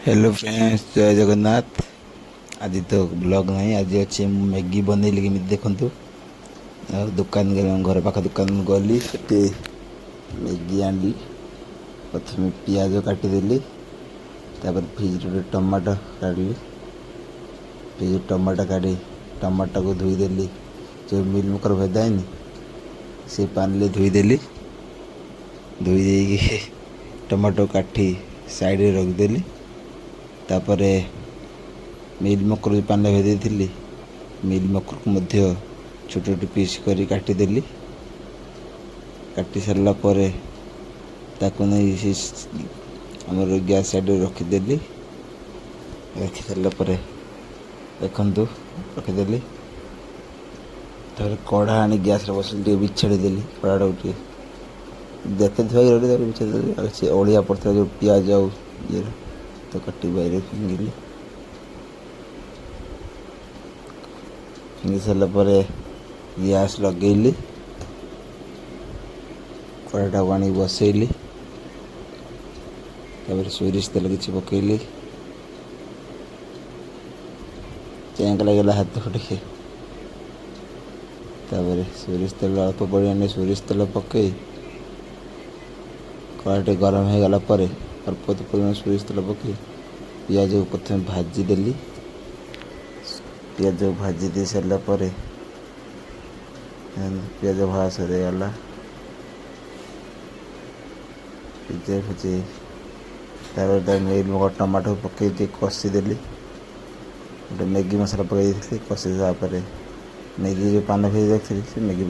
Hello friends, जय जगन्नाथ। आज तो ब्लॉग नहीं, आज अच्छे मैगी बनैली केमी देखु। दुकान गली, घर पाख दुकान गली, मैगी आनी। प्रथम पियाज काटिदेली, फ्रिज रे टमाटो काढ़ी, फ्रिज टमाटो काढ़ी टमाटो को धोईदेली। जो मिल मेकर भेदाएनि से पानी धोईदेली। धोई दे टमाटो काटी साइड रे रखिदेली। तापरे मिल मेकर जो पानी भेदे थी, मिल मेकर को मध्य छोट छोट पीस कर काटिदेली। काटी सारा पर नहीं आमर गैस साइड रखिदेली। रखी सारा पर देखु रखिदेली। कढ़ा आनी गैस बसली बिछाड़ी कढ़ा देखते थे बिछाड़ी से अलिया पड़ता जो पियाज आउ ये तो काटी बाहर फिंगिली। फिंगी सारा पर गैस लगेली, कढ़ाटा आनी बसैली। सोरिष तेल किसी पकईली, चेक लगेगा हाथ टे। सोरिष तेल अल्प पड़े सोरिष तेल पकई कड़ाटे गरम हो गला पर अल्प परिमाण सोरिष तेल पकई पियाज को प्रथम भाजीदेली। पियाज भाजी दे सारा पर पियाज भाजा सरीगला। पिज्जा भुजी मिल मेकर टमाटो पकई कषीदेली। गोटे मैगी मसला पकई कषी सापर मैगी जो पान भेज रखी मैगी